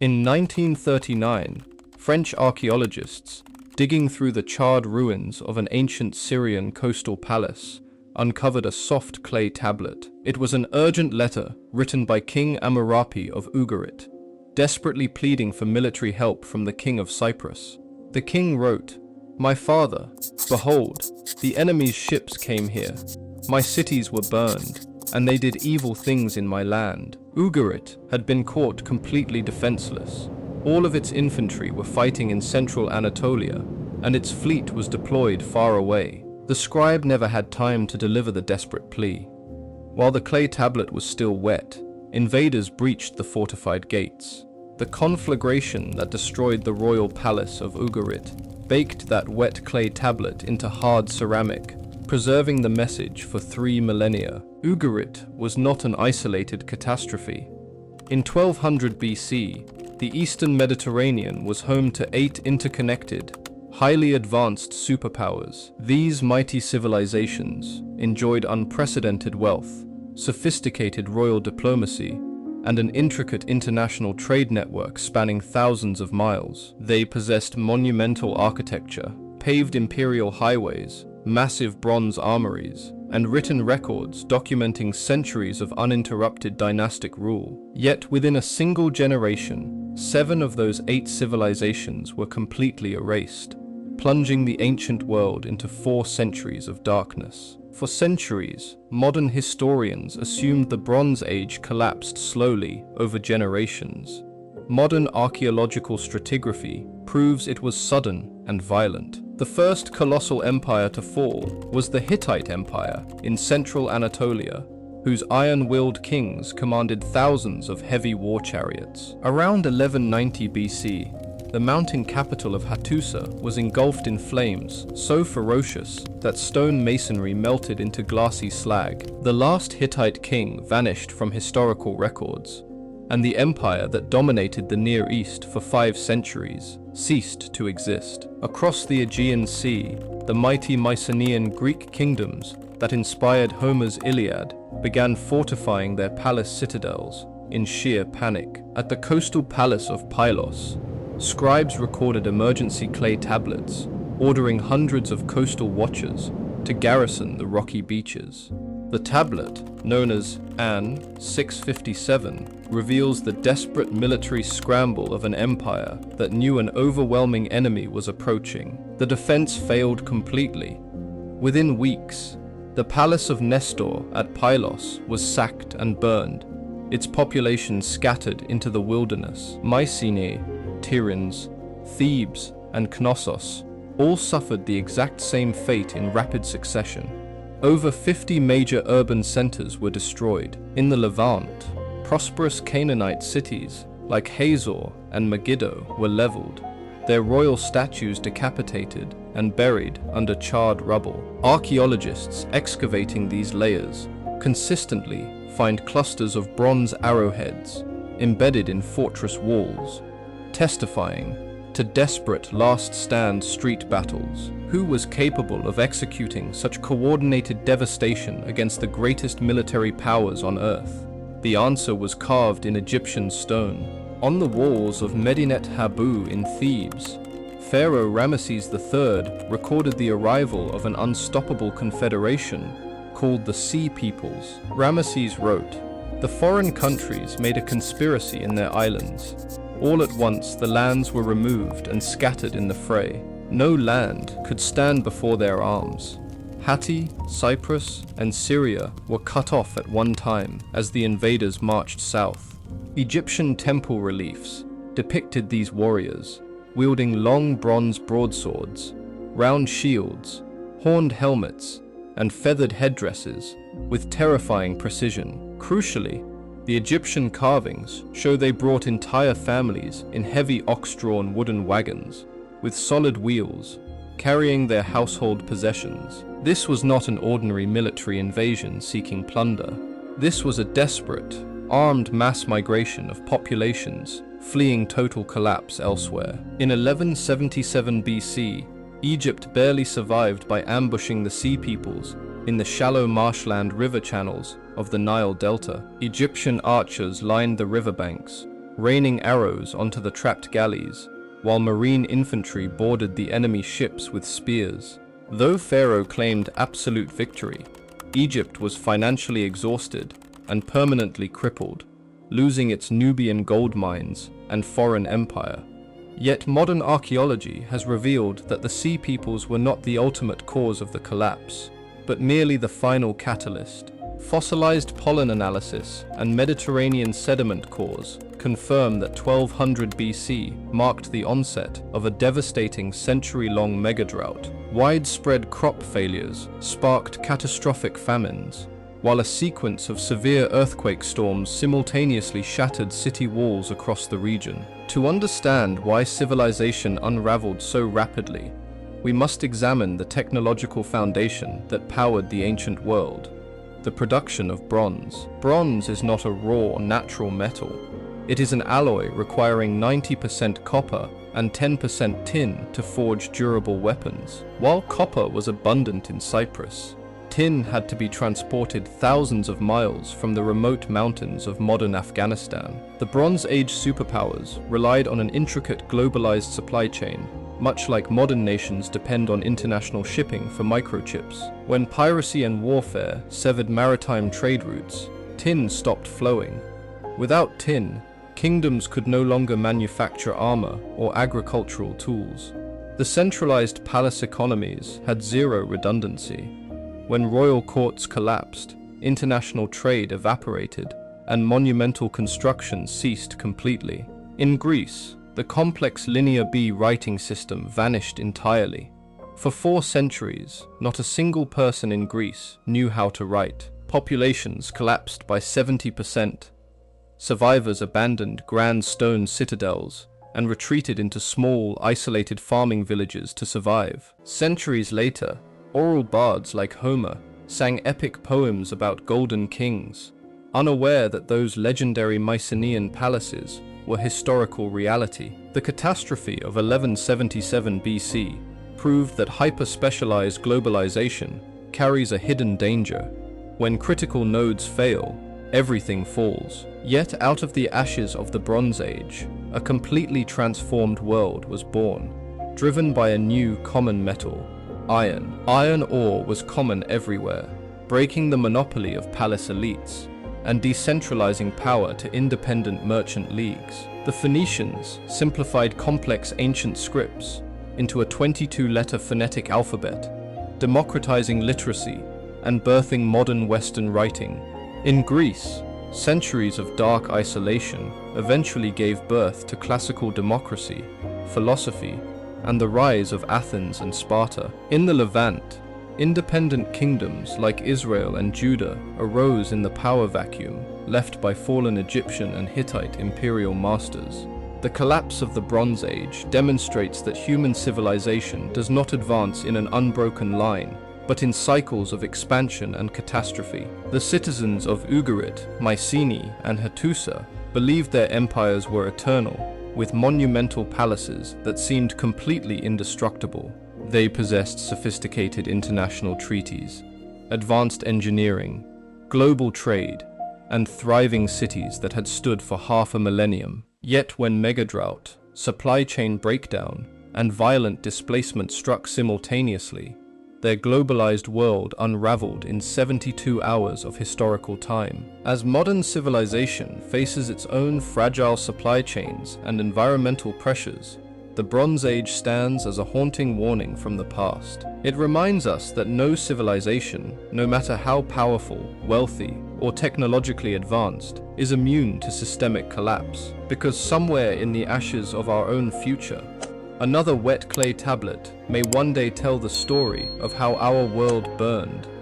In 1939, French archaeologists, digging through the charred ruins of an ancient Syrian coastal palace, uncovered a soft clay tablet. It was an urgent letter written by King Ammurapi of Ugarit, desperately pleading for military help from the king of Cyprus. The king wrote, "My father, behold, the enemy's ships came here. My cities were burned, and they did evil things in my land." Ugarit had been caught completely defenseless. All of its infantry were fighting in central Anatolia, and its fleet was deployed far away. The scribe never had time to deliver the desperate plea. While the clay tablet was still wet, invaders breached the fortified gates. The conflagration that destroyed the royal palace of Ugarit baked that wet clay tablet into hard ceramic, preserving the message for 3 millennia. Ugarit was not an isolated catastrophe. In 1200 BC, the Eastern Mediterranean was home to 8 interconnected, highly advanced superpowers. These mighty civilizations enjoyed unprecedented wealth, sophisticated royal diplomacy, and an intricate international trade network spanning thousands of miles. They possessed monumental architecture, paved imperial highways, massive bronze armories, and written records documenting centuries of uninterrupted dynastic rule. Yet within a single generation, 7 of those 8 civilizations were completely erased, plunging the ancient world into 4 centuries of darkness. For centuries, modern historians assumed the Bronze Age collapsed slowly over generations. Modern archaeological stratigraphy proves it was sudden and violent. The first colossal empire to fall was the Hittite Empire in central Anatolia, whose iron-willed kings commanded thousands of heavy war chariots. Around 1190 BC, the mountain capital of Hattusa was engulfed in flames so ferocious that stone masonry melted into glassy slag. The last Hittite king vanished from historical records, and the empire that dominated the Near East for 5 centuries ceased to exist. Across the Aegean Sea, the mighty Mycenaean Greek kingdoms that inspired Homer's Iliad began fortifying their palace citadels in sheer panic. At the coastal palace of Pylos, scribes recorded emergency clay tablets, ordering hundreds of coastal watchers to garrison the rocky beaches. The tablet, known as An 657, reveals the desperate military scramble of an empire that knew an overwhelming enemy was approaching. The defense failed completely. Within weeks, the palace of Nestor at Pylos was sacked and burned, its population scattered into the wilderness. Mycenae, Tiryns, Thebes, and Knossos all suffered the exact same fate in rapid succession. Over 50 major urban centers were destroyed. In the Levant, prosperous Canaanite cities like Hazor and Megiddo were leveled, their royal statues decapitated and buried under charred rubble. Archaeologists excavating these layers consistently find clusters of bronze arrowheads embedded in fortress walls, testifying to desperate last-stand street battles. Who was capable of executing such coordinated devastation against the greatest military powers on Earth? The answer was carved in Egyptian stone. On the walls of Medinet Habu in Thebes, Pharaoh Ramesses III recorded the arrival of an unstoppable confederation called the Sea Peoples. Ramesses wrote, "The foreign countries made a conspiracy in their islands. All at once the lands were removed and scattered in the fray. No land could stand before their arms. Hatti, Cyprus, and Syria were cut off at one time as the invaders marched south." Egyptian temple reliefs depicted these warriors, wielding long bronze broadswords, round shields, horned helmets, and feathered headdresses with terrifying precision. Crucially, the Egyptian carvings show they brought entire families in heavy ox-drawn wooden wagons with solid wheels, carrying their household possessions. This was not an ordinary military invasion seeking plunder. This was a desperate, armed mass migration of populations fleeing total collapse elsewhere. In 1177 BC, Egypt barely survived by ambushing the Sea Peoples in the shallow marshland river channels of the Nile Delta. Egyptian archers lined the riverbanks, raining arrows onto the trapped galleys, while marine infantry boarded the enemy ships with spears. Though Pharaoh claimed absolute victory, Egypt was financially exhausted and permanently crippled, losing its Nubian gold mines and foreign empire. Yet modern archaeology has revealed that the Sea Peoples were not the ultimate cause of the collapse, but merely the final catalyst. Fossilized pollen analysis and Mediterranean sediment cores confirm that 1200 BC marked the onset of a devastating century-long megadrought. Widespread crop failures sparked catastrophic famines, while a sequence of severe earthquake storms simultaneously shattered city walls across the region. To understand why civilization unraveled so rapidly, we must examine the technological foundation that powered the ancient world: the production of bronze. Bronze is not a raw, natural metal. It is an alloy requiring 90% copper and 10% tin to forge durable weapons. While copper was abundant in Cyprus, tin had to be transported thousands of miles from the remote mountains of modern Afghanistan. The Bronze Age superpowers relied on an intricate globalized supply chain, much like modern nations depend on international shipping for microchips. When piracy and warfare severed maritime trade routes, tin stopped flowing. Without tin, kingdoms could no longer manufacture armor or agricultural tools. The centralized palace economies had zero redundancy. When royal courts collapsed, international trade evaporated, and monumental construction ceased completely. In Greece, the complex Linear B writing system vanished entirely. For 4 centuries, not a single person in Greece knew how to write. Populations collapsed by 70%. Survivors abandoned grand stone citadels and retreated into small, isolated farming villages to survive. Centuries later, oral bards like Homer sang epic poems about golden kings, unaware that those legendary Mycenaean palaces were historical reality. The catastrophe of 1177 BC proved that hyper-specialized globalization carries a hidden danger. When critical nodes fail, everything falls. Yet out of the ashes of the Bronze Age, a completely transformed world was born, driven by a new common metal: iron. Iron ore was common everywhere, breaking the monopoly of palace elites and decentralizing power to independent merchant leagues. The Phoenicians simplified complex ancient scripts into a 22-letter phonetic alphabet, democratizing literacy and birthing modern Western writing. In Greece, centuries of dark isolation eventually gave birth to classical democracy, philosophy, and the rise of Athens and Sparta. In the Levant, independent kingdoms like Israel and Judah arose in the power vacuum left by fallen Egyptian and Hittite imperial masters. The collapse of the Bronze Age demonstrates that human civilization does not advance in an unbroken line, but in cycles of expansion and catastrophe. The citizens of Ugarit, Mycenae, and Hattusa believed their empires were eternal, with monumental palaces that seemed completely indestructible. They possessed sophisticated international treaties, advanced engineering, global trade, and thriving cities that had stood for half a millennium. Yet when megadrought, supply chain breakdown, and violent displacement struck simultaneously, their globalized world unraveled in 72 hours of historical time. As modern civilization faces its own fragile supply chains and environmental pressures, the Bronze Age stands as a haunting warning from the past. It reminds us that no civilization, no matter how powerful, wealthy, or technologically advanced, is immune to systemic collapse, because somewhere in the ashes of our own future, another wet clay tablet may one day tell the story of how our world burned